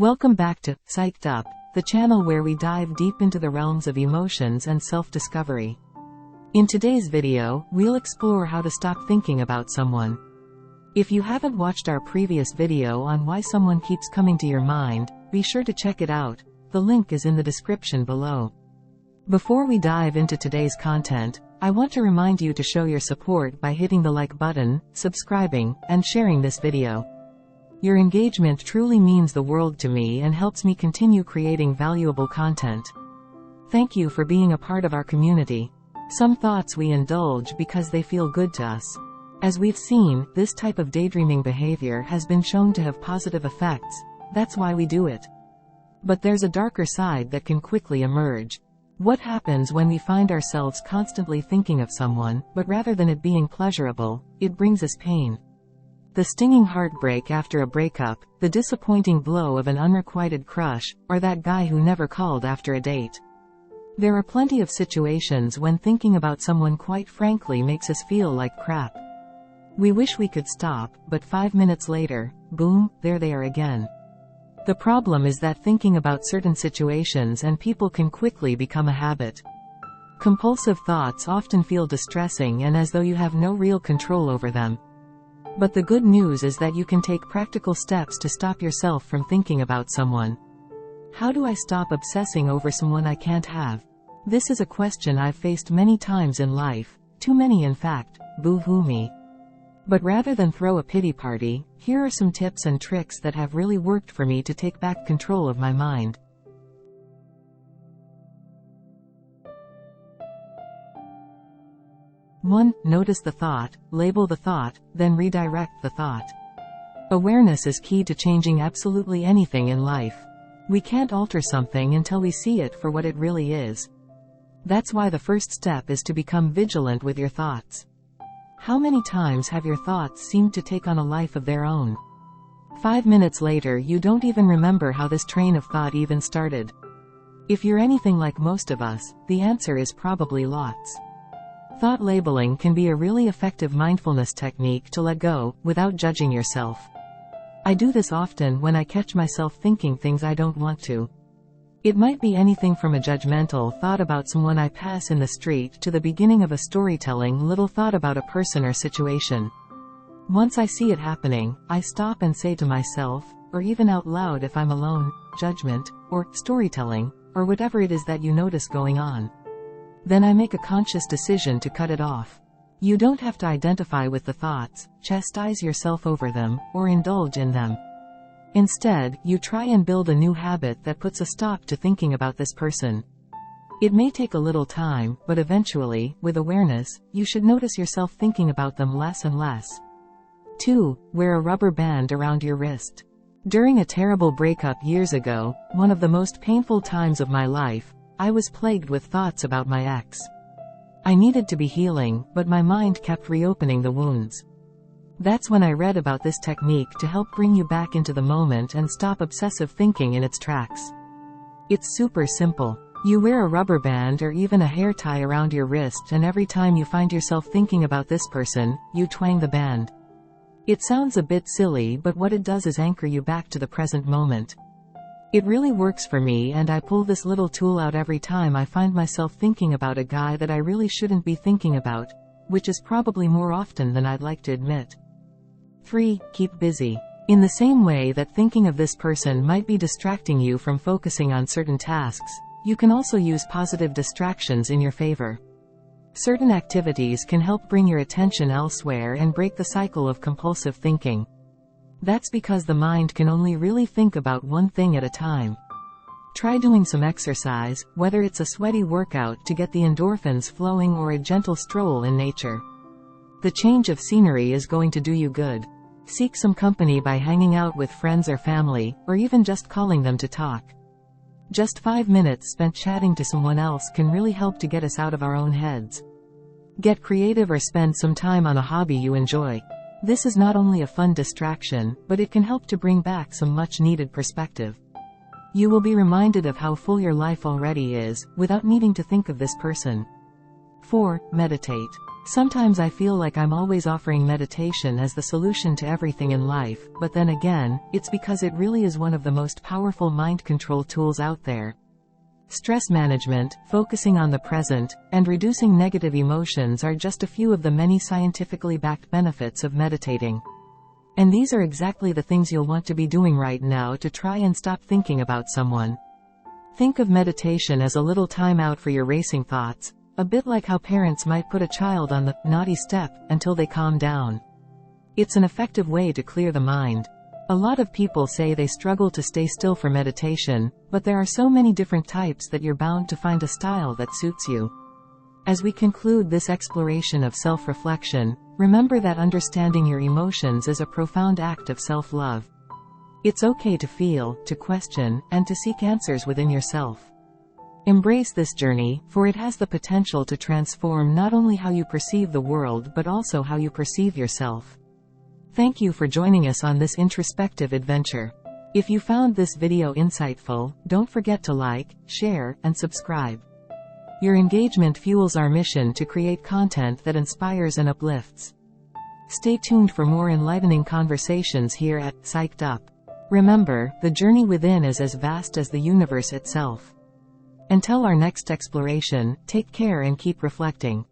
Welcome back to Psyched Up, the channel where we dive deep into the realms of emotions and self-discovery. In today's video, we'll explore how to stop thinking about someone. If you haven't watched our previous video on why someone keeps coming to your mind, be sure to check it out. The link is in the description below. Before we dive into today's content, I want to remind you to show your support by hitting the like button, subscribing, and sharing this video. Your engagement truly means the world to me and helps me continue creating valuable content. Thank you for being a part of our community. Some thoughts we indulge because they feel good to us. As we've seen, this type of daydreaming behavior has been shown to have positive effects. That's why we do it. But there's a darker side that can quickly emerge. What happens when we find ourselves constantly thinking of someone, but rather than it being pleasurable, it brings us pain? The stinging heartbreak after a breakup, the disappointing blow of an unrequited crush, or that guy who never called after a date. There are plenty of situations when thinking about someone quite frankly makes us feel like crap. We wish we could stop, but 5 minutes later, boom, there they are again. The problem is that thinking about certain situations and people can quickly become a habit. Compulsive thoughts often feel distressing and as though you have no real control over them. But the good news is that you can take practical steps to stop yourself from thinking about someone. How do I stop obsessing over someone I can't have? This is a question I've faced many times in life, too many in fact, boo-hoo me. But rather than throw a pity party, here are some tips and tricks that have really worked for me to take back control of my mind. 1. Notice the thought, label the thought, then redirect the thought. Awareness is key to changing absolutely anything in life. We can't alter something until we see it for what it really is. That's why the first step is to become vigilant with your thoughts. How many times have your thoughts seemed to take on a life of their own? 5 minutes later you don't even remember how this train of thought even started. If you're anything like most of us, the answer is probably lots. Thought labeling can be a really effective mindfulness technique to let go, without judging yourself. I do this often when I catch myself thinking things I don't want to. It might be anything from a judgmental thought about someone I pass in the street to the beginning of a storytelling little thought about a person or situation. Once I see it happening, I stop and say to myself, or even out loud if I'm alone, judgment, or storytelling, or whatever it is that you notice going on. Then I make a conscious decision to cut it off. You don't have to identify with the thoughts, chastise yourself over them, or indulge in them. Instead, you try and build a new habit that puts a stop to thinking about this person. It may take a little time, but eventually, with awareness, you should notice yourself thinking about them less and less. 2. Wear a rubber band around your wrist. During a terrible breakup years ago, one of the most painful times of my life, I was plagued with thoughts about my ex. I needed to be healing, but my mind kept reopening the wounds. That's when I read about this technique to help bring you back into the moment and stop obsessive thinking in its tracks. It's super simple. You wear a rubber band or even a hair tie around your wrist, and every time you find yourself thinking about this person, you twang the band. It sounds a bit silly, but what it does is anchor you back to the present moment. It really works for me, and I pull this little tool out every time I find myself thinking about a guy that I really shouldn't be thinking about, which is probably more often than I'd like to admit. 3. Keep busy. In the same way that thinking of this person might be distracting you from focusing on certain tasks, you can also use positive distractions in your favor. Certain activities can help bring your attention elsewhere and break the cycle of compulsive thinking. That's because the mind can only really think about one thing at a time. Try doing some exercise, whether it's a sweaty workout to get the endorphins flowing or a gentle stroll in nature. The change of scenery is going to do you good. Seek some company by hanging out with friends or family, or even just calling them to talk. Just 5 minutes spent chatting to someone else can really help to get us out of our own heads. Get creative or spend some time on a hobby you enjoy. This is not only a fun distraction, but it can help to bring back some much-needed perspective. You will be reminded of how full your life already is, without needing to think of this person. 4. Meditate. Sometimes I feel like I'm always offering meditation as the solution to everything in life, but then again, it's because it really is one of the most powerful mind control tools out there. Stress management, focusing on the present, and reducing negative emotions are just a few of the many scientifically backed benefits of meditating. And these are exactly the things you'll want to be doing right now to try and stop thinking about someone. Think of meditation as a little time out for your racing thoughts, a bit like how parents might put a child on the naughty step until they calm down. It's an effective way to clear the mind. A lot of people say they struggle to stay still for meditation, but there are so many different types that you're bound to find a style that suits you. As we conclude this exploration of self-reflection, remember that understanding your emotions is a profound act of self-love. It's okay to feel, to question, and to seek answers within yourself. Embrace this journey, for it has the potential to transform not only how you perceive the world but also how you perceive yourself. Thank you for joining us on this introspective adventure. If you found this video insightful, don't forget to like, share, and subscribe. Your engagement fuels our mission to create content that inspires and uplifts. Stay tuned for more enlightening conversations here at Psyched Up. Remember, the journey within is as vast as the universe itself. Until our next exploration, take care and keep reflecting.